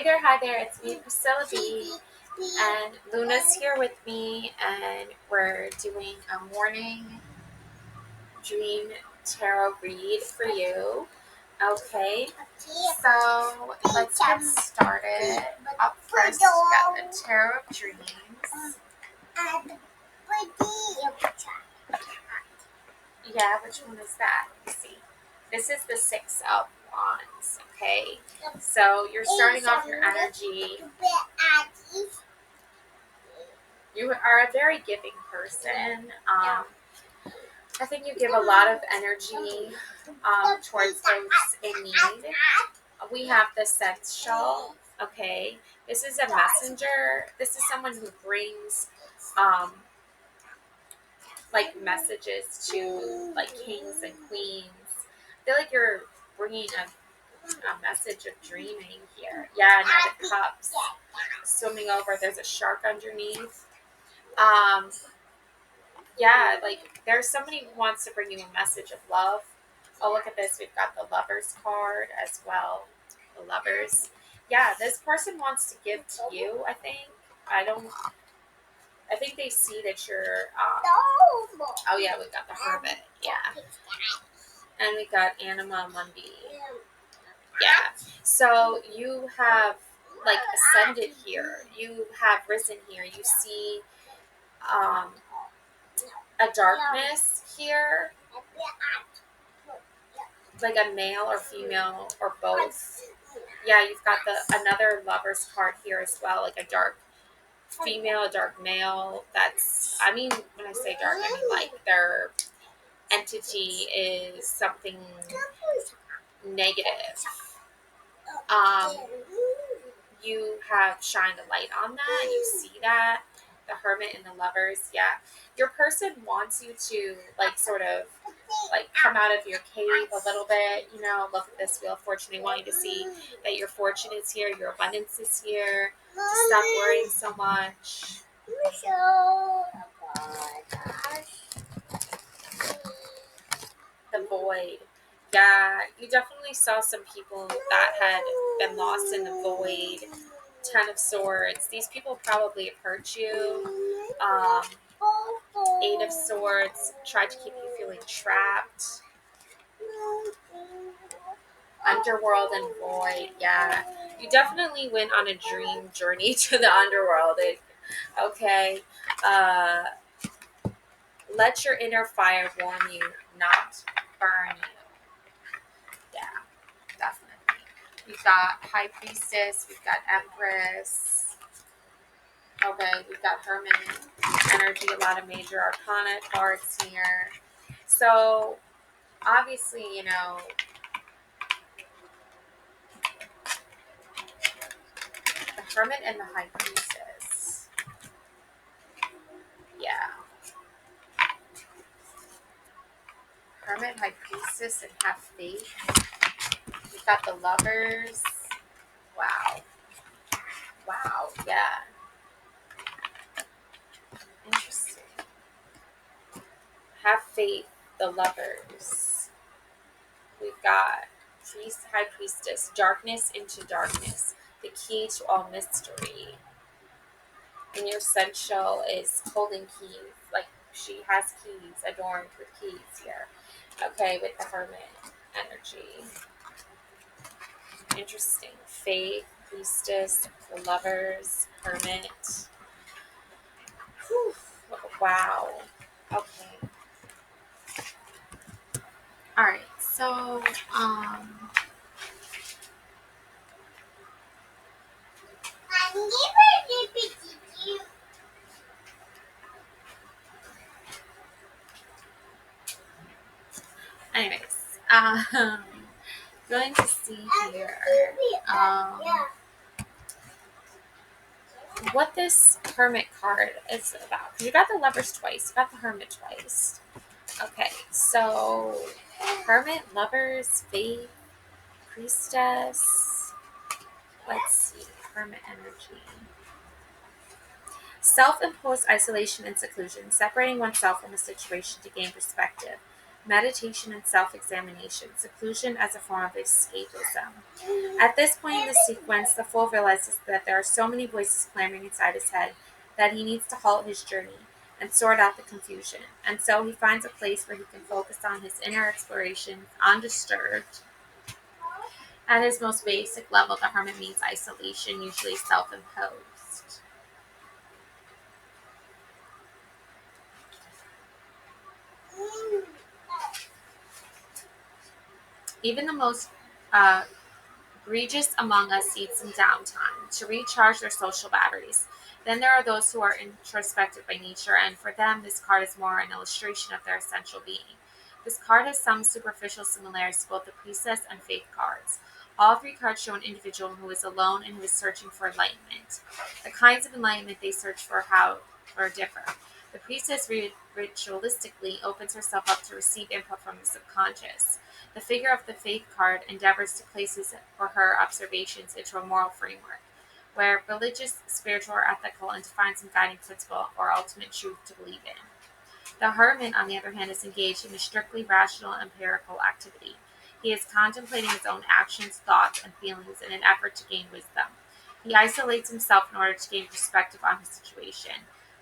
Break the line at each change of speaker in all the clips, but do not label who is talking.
Hi there, it's me, Priscilla B, and Luna's here with me, and we're doing a morning dream tarot read for you. Okay, so let's get started. Up first, we got the Tarot of Dreams. Yeah, which one is that? Let's see. This is the Six of Wands, okay? So you're starting off your energy. You are a very giving person. I think you give a lot of energy towards those in need. We have the Sensual, okay? This is a messenger. This is someone who brings um, like messages to like kings and queens. I feel like you're bringing a message of dreaming here. Yeah, Knight of Cups swimming over. There's a shark underneath. Um, yeah, like there's somebody who wants to bring you a message of love. Oh, look at this. We've got the Lovers card as well. The Lovers. Yeah, this person wants to give to you, I think. I think they see that you're. Oh, yeah, we've got the Hermit. Yeah. And we got Anima Mundi. Yeah. So you have, like, ascended here. You have risen here. You see um, a darkness here, like a male or female or both. Yeah, you've got another Lover's card here as well, like a dark female, a dark male. I mean, when I say dark, I mean like their entity is something negative. Um, you have shined a light on that. You see that. The Hermit and the Lovers. Yeah. Your person wants you to, like, sort of, like, come out of your cave a little bit. Look at this Wheel of Fortune. They want you to see that your fortune is here, your abundance is here. To stop worrying so much. The Void. Yeah, you definitely saw some people that had been lost in the void. Ten of Swords. These people probably have hurt you. Eight of Swords. Tried to keep you feeling trapped. Underworld and Void. Yeah, you definitely went on a dream journey to the underworld. Okay. Let your inner fire warm you, not burn you. Yeah, definitely. We've got High Priestess. We've got Empress. Okay, we've got Hermit energy, a lot of major arcana cards here. So, obviously, the Hermit and the High Priestess. Yeah. Hermit, High Priestess, and have faith. We've got the Lovers. Wow. Wow, yeah. Interesting. Have faith, the Lovers. We've got High Priestess, darkness into darkness, the key to all mystery. And your Sensual is holding keys, like she has keys, adorned with keys here. Okay, with the Hermit energy. Interesting. Faith, Priestess, the Lovers, Hermit. Whew. Wow. Okay. All right. So, anyways, going to see here what this Hermit card is about. Because you got the Lovers twice, you got the Hermit twice. Okay, so Hermit, Lovers, Faith, Priestess. Let's see, Hermit energy. Self-imposed isolation and seclusion, separating oneself from a situation to gain perspective. meditation and self-examination, seclusion as a form of escapism. At this point in the sequence, the fool realizes that there are so many voices clamoring inside his head that he needs to halt his journey and sort out the confusion. And so he finds a place where he can focus on his inner exploration undisturbed. At his most basic level, the hermit means isolation, usually self-imposed. Even the most uh, egregious among us need some downtime to recharge their social batteries. Then there are those who are introspective by nature, and for them, this card is more an illustration of their essential being. This card has some superficial similarities to both the Priestess and Faith cards. All three cards show an individual who is alone and who is searching for enlightenment. The kinds of enlightenment they search for are different. The Priestess ritualistically opens herself up to receive input from the subconscious. The figure of the Faith card endeavors to place his or her observations into a moral framework, where religious, spiritual, or ethical, and to find some guiding principle or ultimate truth to believe in. The Hermit, on the other hand, is engaged in a strictly rational, empirical activity. He is contemplating his own actions, thoughts, and feelings in an effort to gain wisdom. He isolates himself in order to gain perspective on his situation.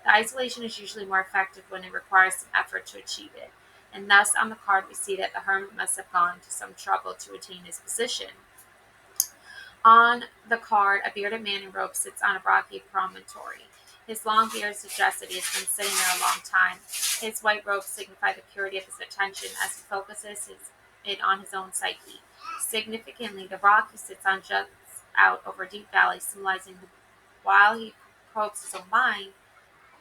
The isolation is usually more effective when it requires some effort to achieve it, and thus on the card we see that the hermit must have gone to some trouble to attain his position. On the card, a bearded man in robes sits on a rocky promontory. His long beard suggests that he has been sitting there a long time. His white robes signify the purity of his attention as he focuses it on his own psyche. Significantly, the rock he sits on juts out over a deep valley, symbolizing that while he probes his own mind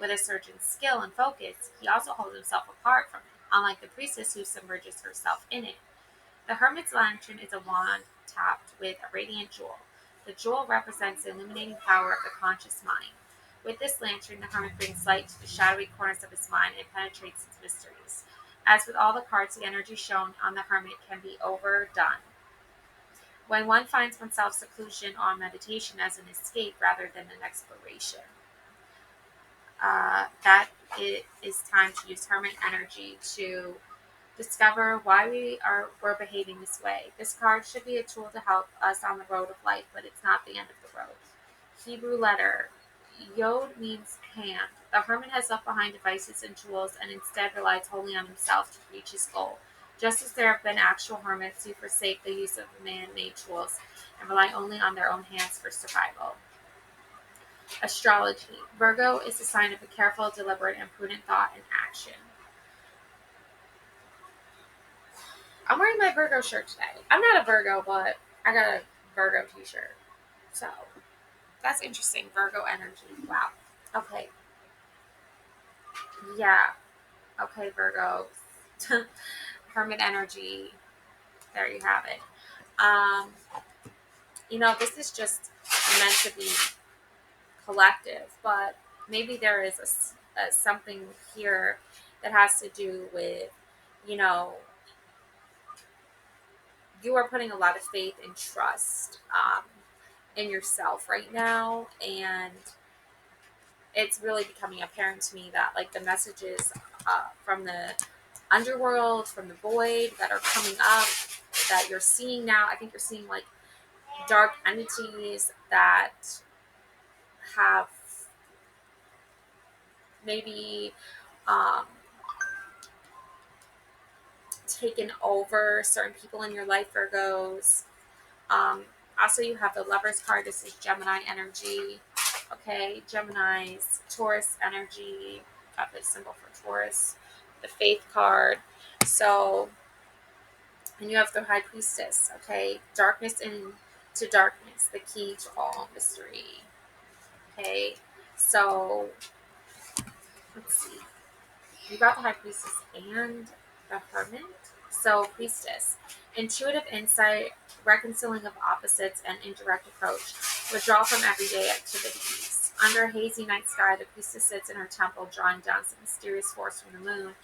with a surgeon's skill and focus, he also holds himself apart from it, unlike the priestess who submerges herself in it. The hermit's lantern is a wand topped with a radiant jewel. The jewel represents the illuminating power of the conscious mind. With this lantern, the hermit brings light to the shadowy corners of his mind and penetrates its mysteries. As with all the cards, the energy shown on the hermit can be overdone. When one finds oneself seclusion or meditation as an escape rather than an exploration, that it is time to use hermit energy to discover why we're behaving this way. This card should be a tool to help us on the road of life, but it's not the end of the road. Hebrew letter Yod means hand. The hermit has left behind devices and tools and instead relies wholly on himself to reach his goal. Just as there have been actual hermits who forsake the use of man-made tools and rely only on their own hands for survival. Astrology. Virgo is a sign of a careful, deliberate, and prudent thought and action. I'm wearing my Virgo shirt today. I'm not a Virgo, but I got a Virgo t-shirt. So, that's interesting. Virgo energy. Wow. Okay. Yeah. Okay, Virgo. Hermit energy. There you have it. Um, this is just meant to be collective, but maybe there is a something here that has to do with, you know, you are putting a lot of faith and trust in yourself right now, and it's really becoming apparent to me that like the messages from the underworld, from the void that are coming up, that you're seeing now. I think you're seeing like dark entities that have maybe um, taken over certain people in your life, Virgos. Um, Also, you have the Lovers card. This is Gemini energy. Okay, Gemini's Taurus energy. Got the symbol for Taurus. The Faith card. So, and you have the High Priestess. Okay, darkness into darkness, the key to all mystery. Okay, so let's see. You got the High Priestess and the Hermit. So, Priestess, intuitive insight, reconciling of opposites, and indirect approach. Withdraw from everyday activities. Under a hazy night sky, the priestess sits in her temple, drawing down some mysterious force from the moon.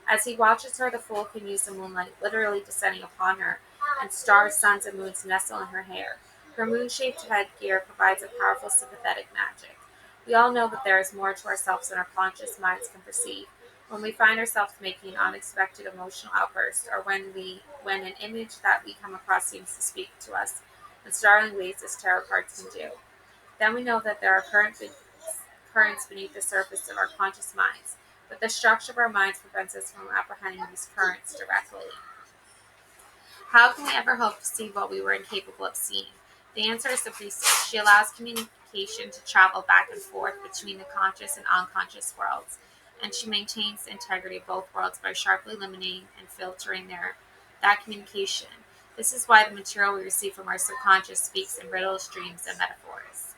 As he watches her, the fool can use the moonlight literally descending upon her, and stars, suns, and moons nestle in her hair. Her moon-shaped headgear provides a powerful sympathetic magic. We all know that there is more to ourselves than our conscious minds can perceive. When we find ourselves making unexpected emotional outbursts, or when an image that we come across seems to speak to us in startling ways as tarot cards can do, then we know that there are currents beneath the surface of our conscious minds, but the structure of our minds prevents us from apprehending these currents directly. How can we ever hope to see what we were incapable of seeing? The answer is simply this. She allows communication to travel back and forth between the conscious and unconscious worlds, and she maintains the integrity of both worlds by sharply limiting and filtering that communication. This is why the material we receive from our subconscious speaks in riddles, dreams, and metaphors.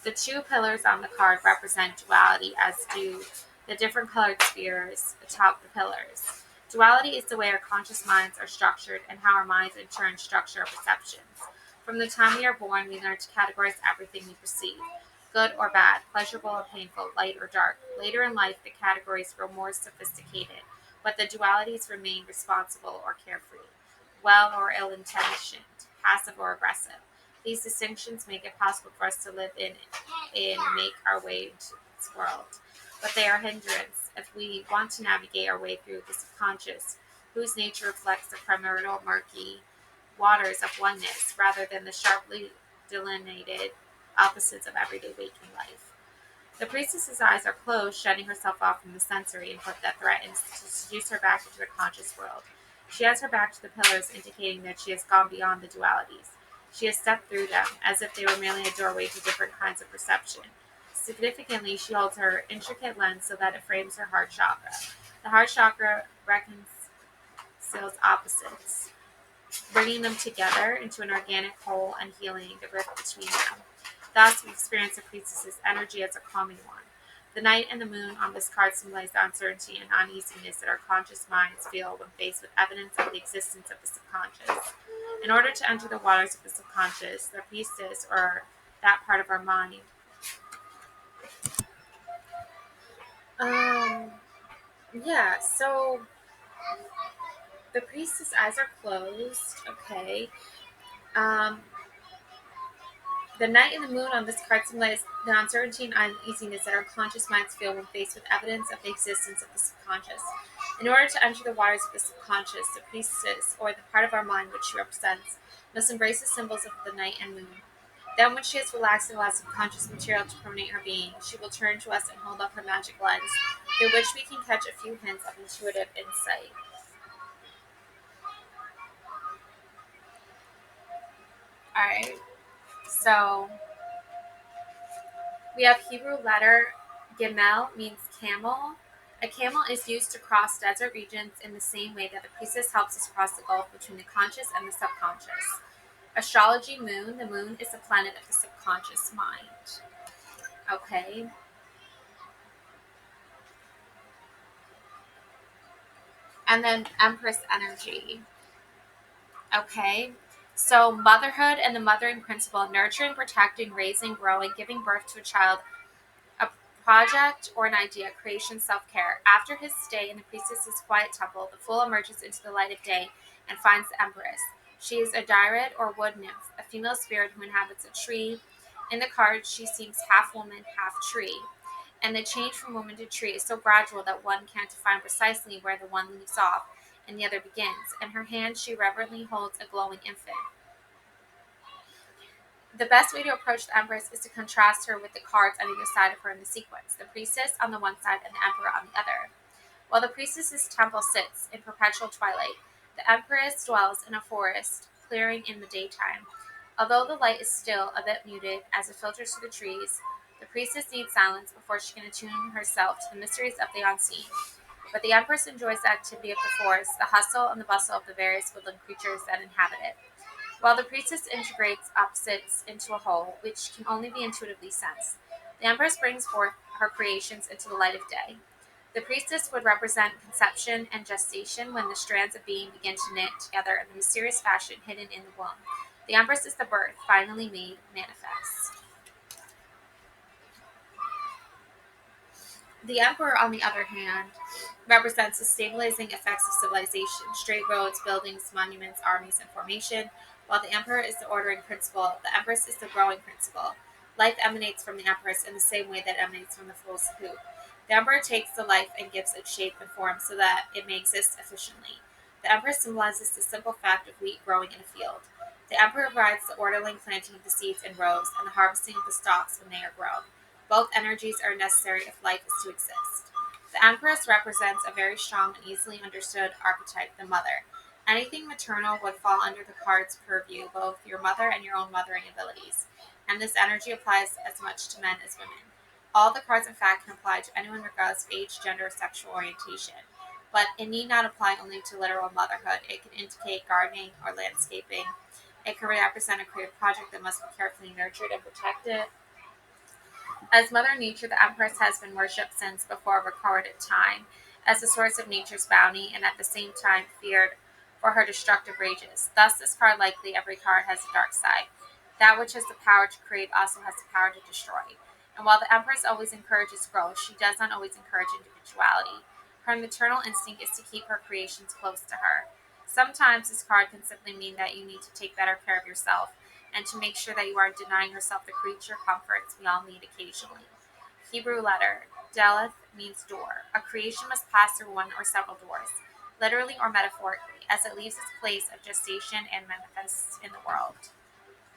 The two pillars on the card represent duality, as do the different colored spheres atop the pillars. Duality is the way our conscious minds are structured and how our minds in turn structure our perceptions. From the time we are born, we learn to categorize everything we perceive, good or bad, pleasurable or painful, light or dark. Later in life, the categories grow more sophisticated, but the dualities remain responsible or carefree, well or ill-intentioned, passive or aggressive. These distinctions make it possible for us to live in and make our way into this world. But they are hindrance if we want to navigate our way through the subconscious, whose nature reflects the primordial murky waters of oneness rather than the sharply delineated opposites of everyday waking life. The priestess's eyes are closed, shutting herself off from the sensory input that threatens to seduce her back into the conscious world. She has her back to the pillars, indicating that she has gone beyond the dualities. She has stepped through them, as if they were merely a doorway to different kinds of perception. Significantly, she holds her intricate lens so that it frames her heart chakra. The heart chakra reconciles opposites, bringing them together into an organic whole and healing the rift between them. Thus, we experience the priestess's energy as a calming one. The night and the moon on this card symbolize the uncertainty and uneasiness that our conscious minds feel when faced with evidence of the existence of the subconscious. In order to enter the waters of the subconscious, the priestess, or that part of our mind, um, yeah, so the priestess' eyes are closed, okay. Um, The night and the moon on this card symbolize the uncertainty and uneasiness that our conscious minds feel when faced with evidence of the existence of the subconscious. In order to enter the waters of the subconscious, the priestess, or the part of our mind which she represents, must embrace the symbols of the night and moon. Then, when she has relaxed and allowed subconscious material to permeate her being, she will turn to us and hold up her magic lens, through which we can catch a few hints of intuitive insight. Alright, so we have Hebrew letter Gimel, means camel. A camel is used to cross desert regions in the same way that the priestess helps us cross the gulf between the conscious and the subconscious. Astrology moon, the moon is the planet of the subconscious mind. Okay. And then Empress energy. Okay. So motherhood and the mothering principle, nurturing, protecting, raising, growing, giving birth to a child, a project or an idea, creation, self-care. After his stay in the priestess's quiet temple, the fool emerges into the light of day and finds the empress. She is a dryad or wood nymph, a female spirit who inhabits a tree. In the card, she seems half woman, half tree. And the change from woman to tree is so gradual that one can't define precisely where the one leaves off and the other begins. In her hand, she reverently holds a glowing infant. The best way to approach the Empress is to contrast her with the cards on either side of her in the sequence, the Priestess on the one side and the Emperor on the other. While the Priestess's temple sits in perpetual twilight, the Empress dwells in a forest clearing in the daytime. Although the light is still a bit muted as it filters through the trees, the Priestess needs silence before she can attune herself to the mysteries of the unseen. But the Empress enjoys the activity of the forest, the hustle and the bustle of the various woodland creatures that inhabit it. While the priestess integrates opposites into a whole, which can only be intuitively sensed, the empress brings forth her creations into the light of day. The priestess would represent conception and gestation when the strands of being begin to knit together in the mysterious fashion hidden in the womb. The empress is the birth, finally made manifest. The emperor, on the other hand, represents the stabilizing effects of civilization, straight roads, buildings, monuments, armies, and formation. While the emperor is the ordering principle, the empress is the growing principle. Life emanates from the empress in the same way that it emanates from the fool's hoop. The Emperor takes the life and gives it shape and form so that it may exist efficiently. The Empress symbolizes the simple fact of wheat growing in a field. The Emperor provides the orderly planting of the seeds in rows and the harvesting of the stalks when they are grown. Both energies are necessary if life is to exist. The Empress represents a very strong and easily understood archetype, the mother. Anything maternal would fall under the card's purview, both your mother and your own mothering abilities, and this energy applies as much to men as women. All the cards, in fact, can apply to anyone regardless of age, gender, or sexual orientation. But it need not apply only to literal motherhood. It can indicate gardening or landscaping. It can represent a creative project that must be carefully nurtured and protected. As Mother Nature, the Empress has been worshipped since before recorded time as the source of nature's bounty and at the same time feared for her destructive rages. Thus, this card, likely every card, has a dark side. That which has the power to create also has the power to destroy. And while the Empress always encourages growth, she does not always encourage individuality. Her maternal instinct is to keep her creations close to her. Sometimes this card can simply mean that you need to take better care of yourself and to make sure that you aren't denying yourself the creature comforts we all need occasionally. Hebrew letter Deleth means door. A creation must pass through one or several doors, literally or metaphorically, as it leaves its place of gestation and manifests in the world.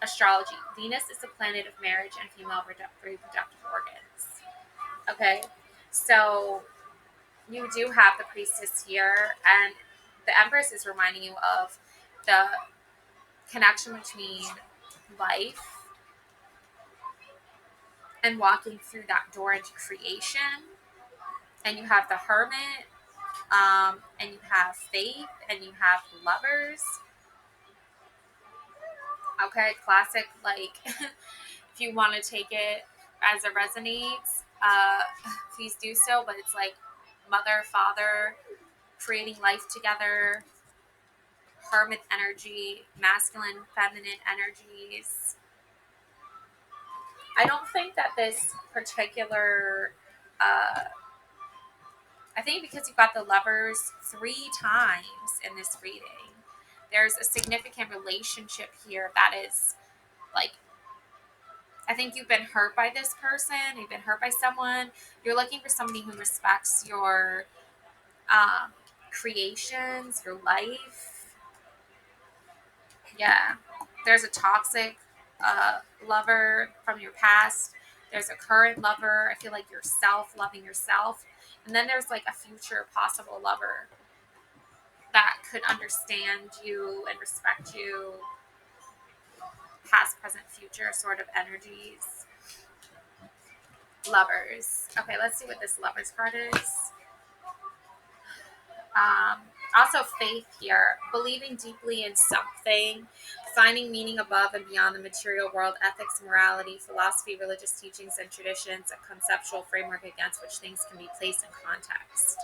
Astrology. Venus is the planet of marriage and female reproductive organs. Okay, so you do have the priestess here, and the Empress is reminding you of the connection between life and walking through that door into creation. And you have the Hermit, and you have Faith, and you have Lovers. Okay, classic, like, if you want to take it as it resonates, please do so. But it's like mother, father, creating life together, Hermit energy, masculine, feminine energies. I don't think that this particular I think because you've got the Lovers 3 times in this reading, there's a significant relationship here that is like, I think you've been hurt by this person, you've been hurt by someone, you're looking for somebody who respects your um, creations, your life. Yeah. There's a toxic lover from your past. There's a current lover. I feel like yourself, loving yourself. And then there's like a future possible lover that could understand you and respect you, past, present, future sort of energies. Lovers. Okay, let's see what this lovers card is. Um, Also, faith here, believing deeply in something, finding meaning above and beyond the material world, ethics, morality, philosophy, religious teachings, and traditions, a conceptual framework against which things can be placed in context.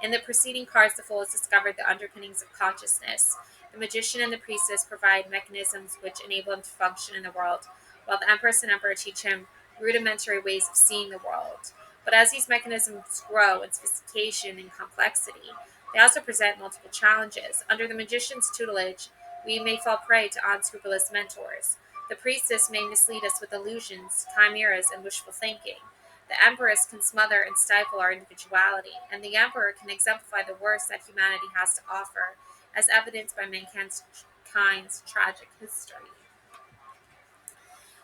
In the preceding cards, the Fool has discovered the underpinnings of consciousness. The Magician and the Priestess provide mechanisms which enable him to function in the world, while the Empress and Emperor teach him rudimentary ways of seeing the world. But as these mechanisms grow in sophistication and complexity, they also present multiple challenges. Under the magician's tutelage, we may fall prey to unscrupulous mentors. The priestess may mislead us with illusions, chimeras, and wishful thinking. The empress can smother and stifle our individuality, and the emperor can exemplify the worst that humanity has to offer, as evidenced by mankind's tragic history.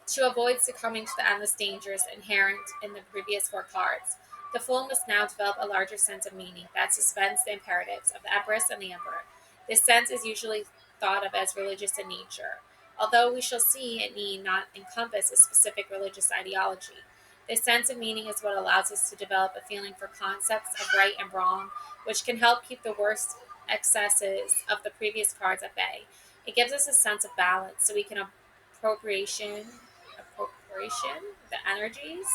To avoid succumbing to the endless dangers inherent in the previous 4 cards, the Fool must now develop a larger sense of meaning that suspends the imperatives of the Empress and the Emperor. This sense is usually thought of as religious in nature, although we shall see it need not encompass a specific religious ideology. This sense of meaning is what allows us to develop a feeling for concepts of right and wrong, which can help keep the worst excesses of the previous cards at bay. It gives us a sense of balance so we can appropriation the energies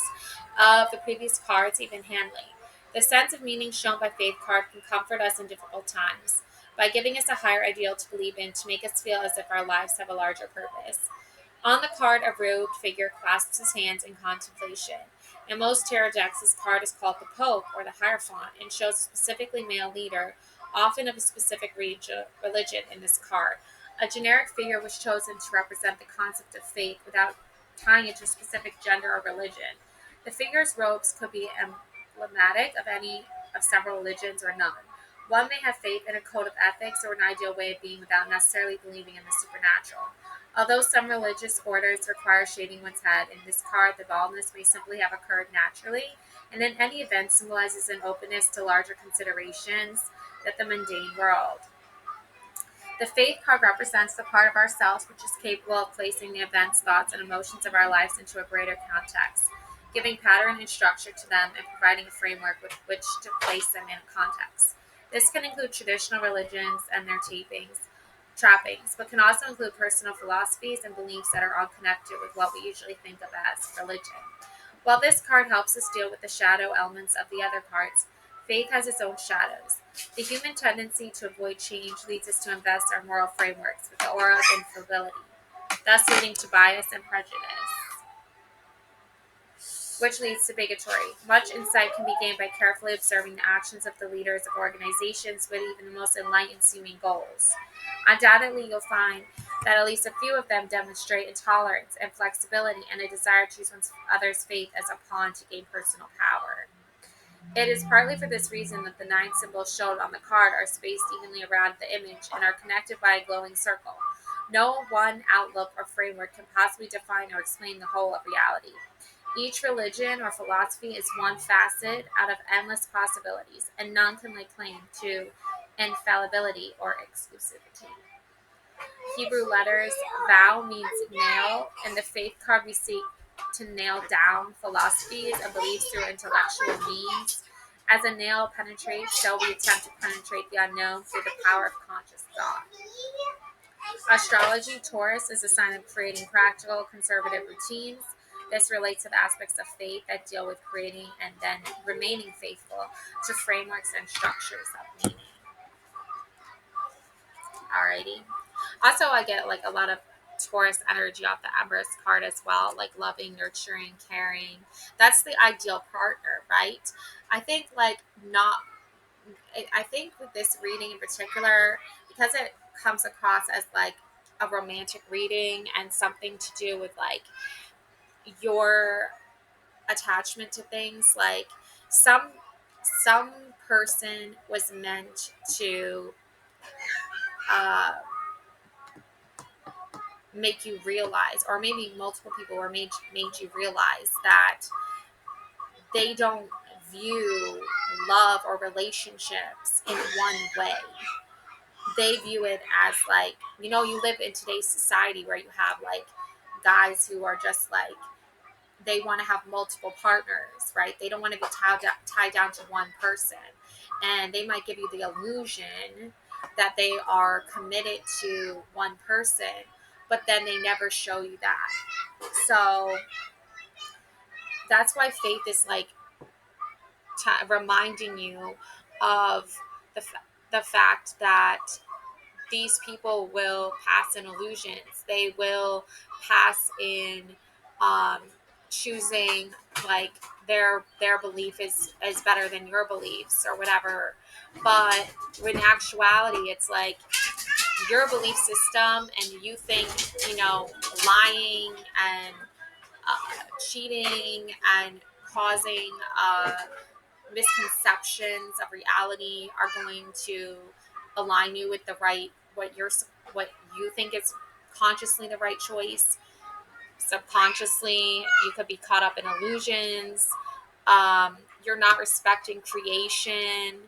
of the previous cards even handling. The sense of meaning shown by Faith card can comfort us in difficult times by giving us a higher ideal to believe in to make us feel as if our lives have a larger purpose. On the card, a robed figure clasps his hands in contemplation. In most tarot decks, this card is called the Pope or the Hierophant and shows a specifically male leader, often of a specific religion in this card. A generic figure was chosen to represent the concept of faith without tying it to a specific gender or religion. The figure's robes could be emblematic of any of several religions or none. One may have faith in a code of ethics or an ideal way of being without necessarily believing in the supernatural. Although some religious orders require shaving one's head, in this card the baldness may simply have occurred naturally, and in any event symbolizes an openness to larger considerations than the mundane world. The faith card represents the part of ourselves which is capable of placing the events, thoughts, and emotions of our lives into a greater context, giving pattern and structure to them, and providing a framework with which to place them in context. This can include traditional religions and their trappings, but can also include personal philosophies and beliefs that are unconnected with what we usually think of as religion. While this card helps us deal with the shadow elements of the other cards, faith has its own shadows. The human tendency to avoid change leads us to invest our moral frameworks with the aura of infallibility, thus leading to bias and prejudice, which leads to bigotry. Much insight can be gained by carefully observing the actions of the leaders of organizations with even the most enlightened seeming goals. Undoubtedly, you'll find that at least a few of them demonstrate intolerance and flexibility and a desire to use others' faith as a pawn to gain personal power. It is partly for this reason that the 9 symbols shown on the card are spaced evenly around the image and are connected by a glowing circle. No one outlook or framework can possibly define or explain the whole of reality. Each religion or philosophy is one facet out of endless possibilities, and none can lay claim to infallibility or exclusivity. Hebrew letters Vow means nail, and the faith card we seek to nail down philosophies and beliefs through intellectual means. As a nail penetrates, so we attempt to penetrate the unknown through the power of conscious thought. Astrology Taurus is a sign of creating practical, conservative routines. This relates to the aspects of faith that deal with creating and then remaining faithful to frameworks and structures of meaning. Alrighty. Also, I get like a lot of Taurus energy off the Empress card as well, like loving, nurturing, caring. That's the ideal partner, right? I think like not. I think with this reading in particular, because it comes across as like a romantic reading and something to do with like your attachment to things, like some some person was meant to uh, make you realize, or maybe multiple people were made you realize that they don't view love or relationships in one way. They view it as like, you live in today's society where you have like guys who are just like, they want to have multiple partners, right? They don't want to be tied down to one person. And they might give you the illusion that they are committed to one person, but then they never show you that. So that's why faith is like reminding you of the fact that these people will pass in illusions. They will pass in um, choosing like their belief is better than your beliefs or whatever. But in actuality, it's like your belief system, and you think lying and cheating and causing misconceptions of reality are going to align you with the right what you think is consciously the right choice. Subconsciously you could be caught up in illusions. You're not respecting creation.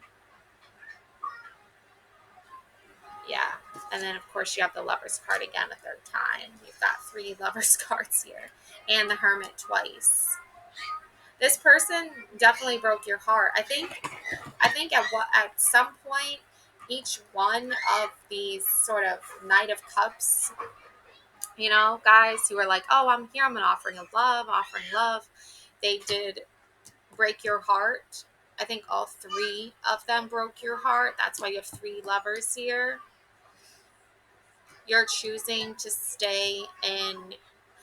Yeah. And then of course you have the Lovers card again a third time. You've got 3 Lovers cards here, and the Hermit twice. This person definitely broke your heart. I think at some point, each one of these sort of Knight of Cups, guys who are like, oh, I'm here, I'm an offering love. They did break your heart. I think all 3 of them broke your heart. That's why you have 3 lovers here. You're choosing to stay in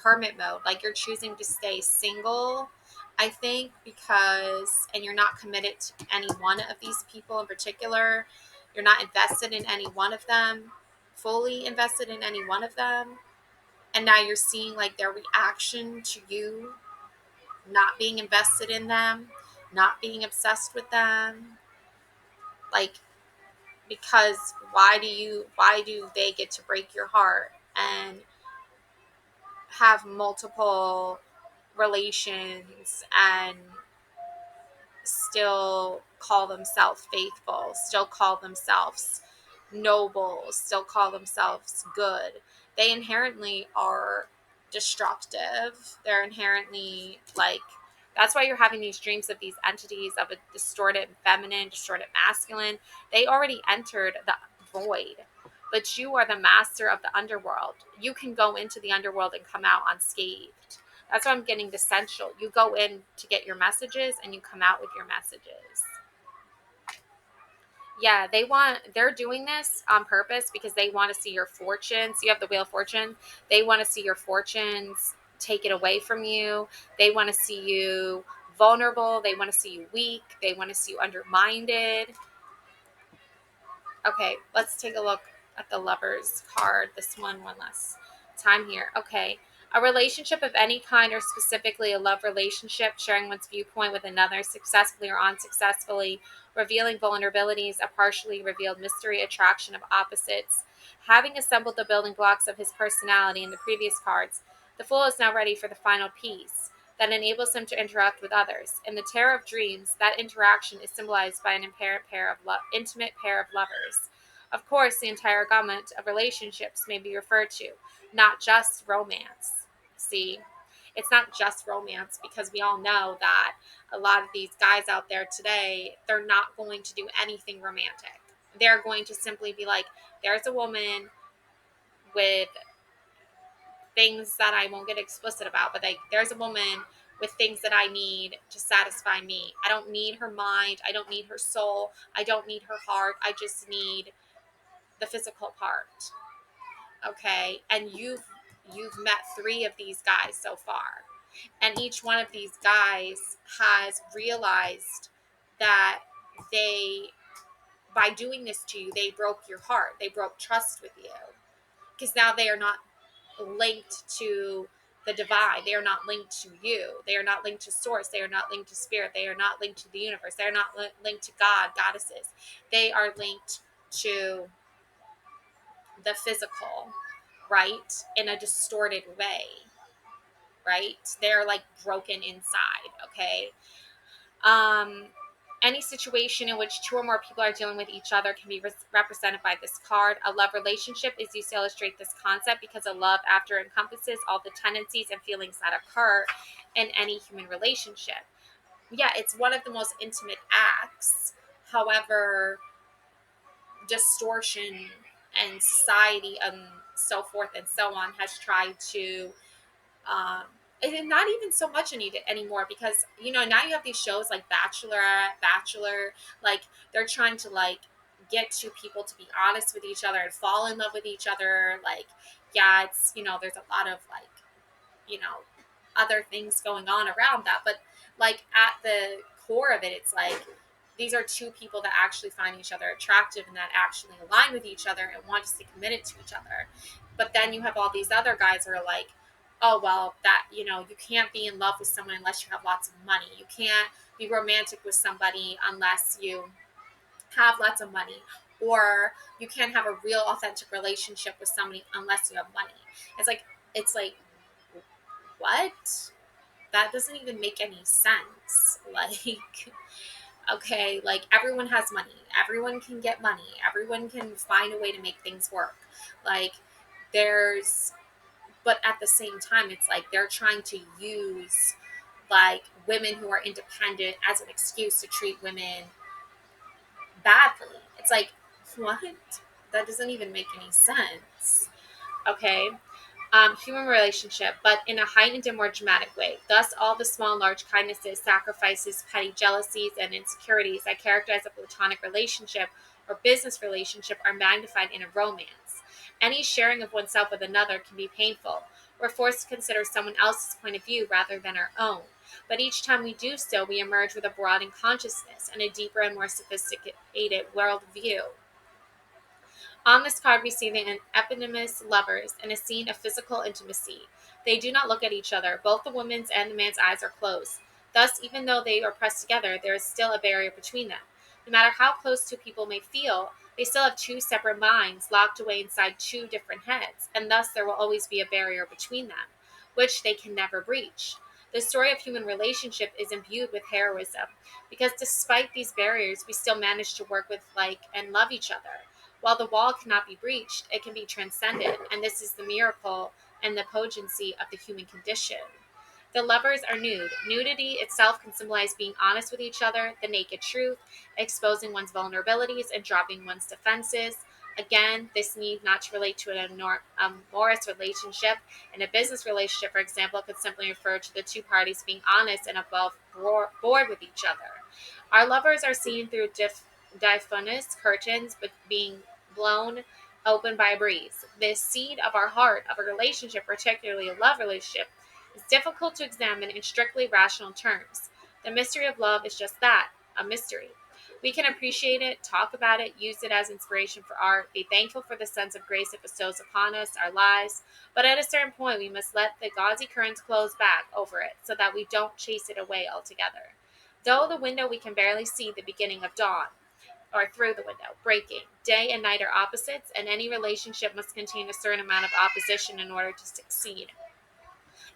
hermit mode. Like you're choosing to stay single, I think, and you're not committed to any one of these people in particular. You're not invested in any one of them, fully invested in any one of them. And now you're seeing like their reaction to you not being invested in them. not being obsessed with them. Like, because why do they get to break your heart and have multiple relations and still call themselves faithful, still call themselves noble, still call themselves good? They inherently are destructive. They're inherently like, that's why you're having these dreams of these entities of a distorted feminine, distorted masculine. They already entered the void, but you are the master of the underworld. You can go into the underworld and come out unscathed. That's why I'm getting the essential. You go in to get your messages and you come out with your messages. Yeah, they're doing this on purpose because they want to see your fortunes. You have the Wheel of Fortune. They want to see your fortunes taken away from you. They want to see you vulnerable. They want to see you weak. They want to see you undermined. Okay, let's take a look at the Lovers card. This one last time here. Okay. A relationship of any kind, or specifically a love relationship, sharing one's viewpoint with another successfully or unsuccessfully, revealing vulnerabilities, a partially revealed mystery, attraction of opposites. Having assembled the building blocks of his personality in the previous cards, the Fool is now ready for the final piece that enables him to interact with others. In the Tarot of Dreams, that interaction is symbolized by an intimate pair of lovers. Of course, the entire gamut of relationships may be referred to, not just romance. See, it's not just romance, because we all know that a lot of these guys out there today, they're not going to do anything romantic. They're going to simply be like, there's a woman with things that I won't get explicit about, but like, there's a woman with things that I need to satisfy me. I don't need her mind. I don't need her soul. I don't need her heart. I just need the physical part. Okay. And you've met 3 of these guys so far. And each one of these guys has realized that they, by doing this to you, they broke your heart. They broke trust with you. Because now they are not linked to the divine. They are not linked to you. They are not linked to source. They are not linked to spirit. They are not linked to the universe. They are not linked to God, goddesses. They are linked to the physical, right? In a distorted way, right? They're like broken inside, okay? Um, any situation in which 2 or more people are dealing with each other can be represented by this card. A love relationship is used to illustrate this concept because a love after encompasses all the tendencies and feelings that occur in any human relationship. Yeah, it's one of the most intimate acts. However, distortion and society and so forth and so on has tried to um and not even so much anymore, because now you have these shows like Bachelor, like they're trying to like get 2 people to be honest with each other and fall in love with each other. Like, yeah, it's there's a lot of like you know other things going on around that, but like at the core of it, it's like these are 2 people that actually find each other attractive and that actually align with each other and want to stay committed to each other. But then you have all these other guys who are like, oh well, that you can't be in love with someone unless you have lots of money. You can't be romantic with somebody unless you have lots of money, or you can't have a real authentic relationship with somebody unless you have money. It's like what? That doesn't even make any sense. Like, okay, like everyone has money, everyone can get money, everyone can find a way to make things work. Like, there's, but at the same time, it's like they're trying to use like women who are independent as an excuse to treat women badly. It's like, what? That doesn't even make any sense. Okay. Human relationship, but in a heightened and more dramatic way. Thus, all the small and large kindnesses, sacrifices, petty jealousies, and insecurities that characterize a platonic relationship or business relationship are magnified in a romance. Any sharing of oneself with another can be painful. We're forced to consider someone else's point of view rather than our own. But each time we do so, we emerge with a broadened consciousness and a deeper and more sophisticated worldview. On this card, we see the eponymous lovers in a scene of physical intimacy. They do not look at each other. Both the woman's and the man's eyes are closed. Thus, even though they are pressed together, there is still a barrier between them. No matter how close two people may feel, they still have two separate minds locked away inside two different heads, and thus there will always be a barrier between them, which they can never breach. The story of human relationship is imbued with heroism, because despite these barriers, we still manage to work with, like, and love each other. While the wall cannot be breached, it can be transcended, and this is the miracle and the potency of the human condition. The lovers are nude. Nudity itself can symbolize being honest with each other, the naked truth, exposing one's vulnerabilities and dropping one's defenses. Again, this need not to relate to an amorous relationship. In a business relationship, for example, could simply refer to the two parties being honest and above board with each other. Our lovers are seen through diaphanous curtains with being blown open by a breeze. The seed of our heart, of a relationship, particularly a love relationship, is difficult to examine in strictly rational terms. The mystery of love is just that, a mystery. We can appreciate it, talk about it, use it as inspiration for art, be thankful for the sense of grace it bestows upon us, our lives, but at a certain point we must let the gauzy curtains close back over it so that we don't chase it away altogether. Though the window we can barely see the beginning of dawn, or through the window, breaking. Day and night are opposites, and any relationship must contain a certain amount of opposition in order to succeed.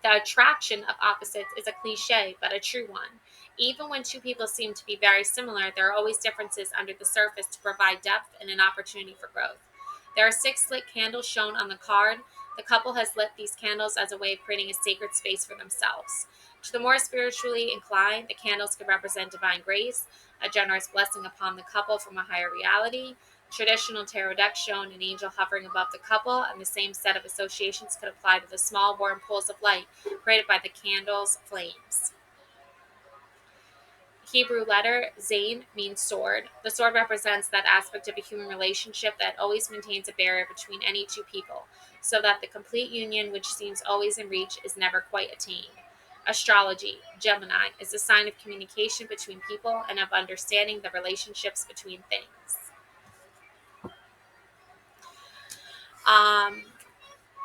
The attraction of opposites is a cliche, but a true one. Even when two people seem to be very similar, there are always differences under the surface to provide depth and an opportunity for growth. There are 6 lit candles shown on the card. The couple has lit these candles as a way of creating a sacred space for themselves. To the more spiritually inclined, the candles could represent divine grace, a generous blessing upon the couple from a higher reality. Traditional tarot decks shown an angel hovering above the couple, and the same set of associations could apply to the small warm pools of light created by the candle's flames. Hebrew letter Zain means sword. The sword represents that aspect of a human relationship that always maintains a barrier between any two people, so that the complete union, which seems always in reach, is never quite attained. Astrology, Gemini, is a sign of communication between people and of understanding the relationships between things. Um,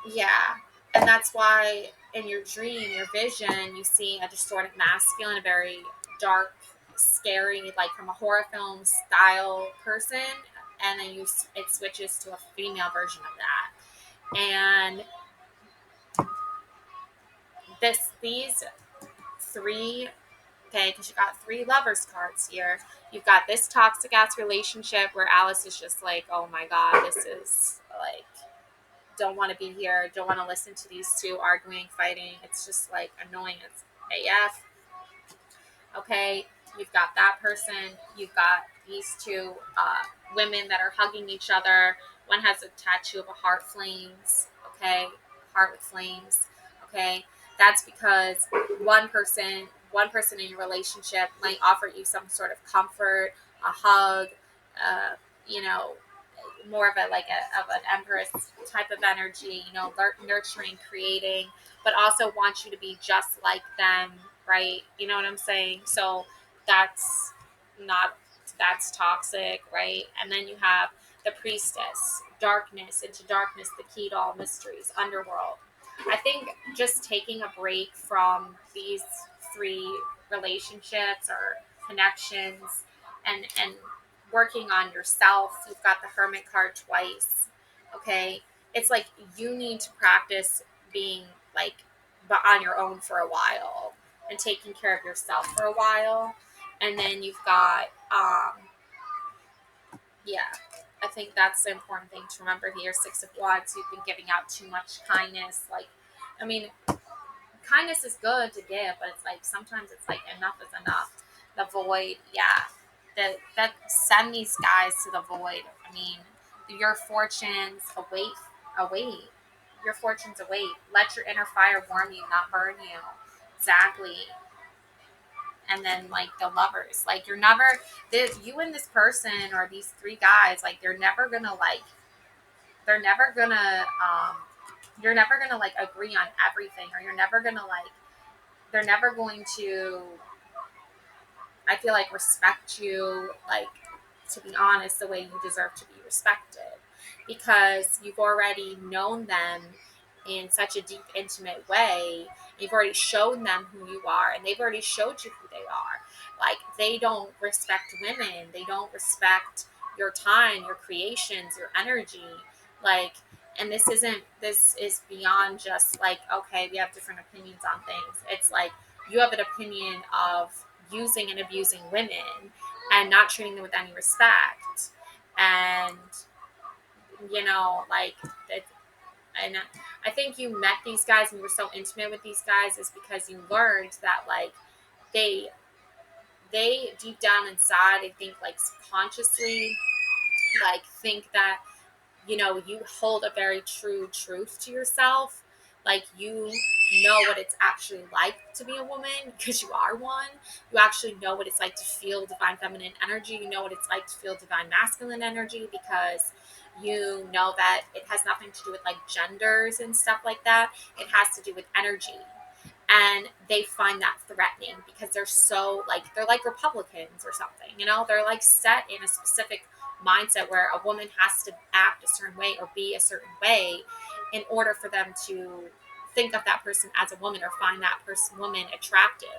Yeah. And that's why in your dream, your vision, you see a distorted masculine, a very dark, scary, like from a horror film style person. And then it switches to a female version of that. And these three, okay, because you got 3 lovers cards here. You've got this toxic ass relationship where Alice is just like, oh my God, this is like, don't want to be here, don't want to listen to these two arguing, fighting. It's just like annoying as AF. Okay, you've got that person. You've got these two women that are hugging each other. One has a tattoo of a heart flames. Okay, heart with flames. Okay, that's because one person in your relationship might offer you some sort of comfort, a hug, uh, you know, more of a like a of an empress type of energy, nurturing, creating, but also wants you to be just like them, right? You know what I'm saying? So that's not that's toxic, right? And then you have the priestess, darkness, into darkness, the key to all mysteries, underworld. I think just taking a break from these 3 relationships or connections and working on yourself. You've got the hermit card twice. Okay. It's like you need to practice being like on your own for a while and taking care of yourself for a while. And then you've got yeah, I think that's the important thing to remember here. 6 of Wands, you've been giving out too much kindness. Like, I mean, kindness is good to give, but it's like sometimes it's like enough is enough. The void, yeah. That send these guys to the void. I mean, your fortunes await. Your fortunes await. Let your inner fire warm you, not burn you. Exactly. And then like the lovers, like you and this person or these 3 guys, like they're never gonna you're never gonna like agree on everything, or they're never going to, I feel like, respect you, like, to be honest, the way you deserve to be respected, because you've already known them in such a deep, intimate way, You've already shown them who you are, and they've already showed you who they are. Like, they don't respect women. They don't respect your time, your creations, your energy. Like, and this is beyond just like, okay, we have different opinions on things. It's like you have an opinion of using and abusing women and not treating them with any respect. And, like, it, and I think you met these guys and you were so intimate with these guys is because you learned that, like, they deep down inside, I think, like, subconsciously, like, think that, you hold a very true truth to yourself. Like, you know what it's actually like to be a woman because you are one. You actually know what it's like to feel divine feminine energy. You know what it's like to feel divine masculine energy because you know that it has nothing to do with like genders and stuff like that. It has to do with energy. And they find that threatening because they're like Republicans or something, they're like set in a specific mindset where a woman has to act a certain way or be a certain way in order for them to think of that person as a woman or find that woman attractive.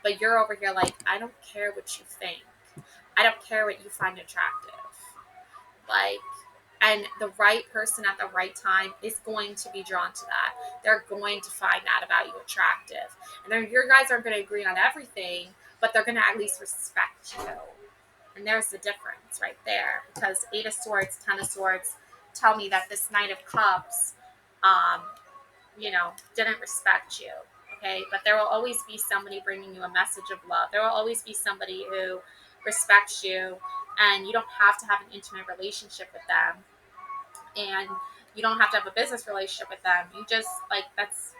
But you're over here like, I don't care what you think. I don't care what you find attractive. Like, and the right person at the right time is going to be drawn to that. They're going to find that about you attractive. And then your guys aren't going to agree on everything, but they're going to at least respect you. And there's the difference right there. Because Eight of Swords, Ten of Swords tell me that this Knight of Cups, um, didn't respect you. Okay. But there will always be somebody bringing you a message of love. There will always be somebody who respects you. And you don't have to have an intimate relationship with them. And you don't have to have a business relationship with them. You just, like, that's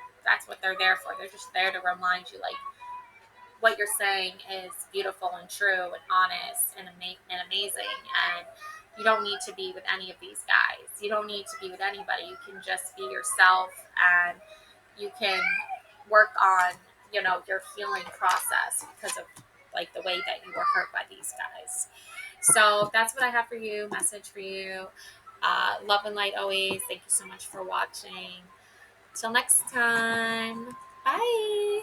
what they're there for. They're just there to remind you, like, what you're saying is beautiful and true and honest and amazing. And you don't need to be with any of these guys. You don't need to be with anybody. You can just be yourself, and you can work on, your healing process because of, like, the way that you were hurt by these guys. So that's what I have for you. Message for you. Love and light always. Thank you so much for watching. Till next time. Bye.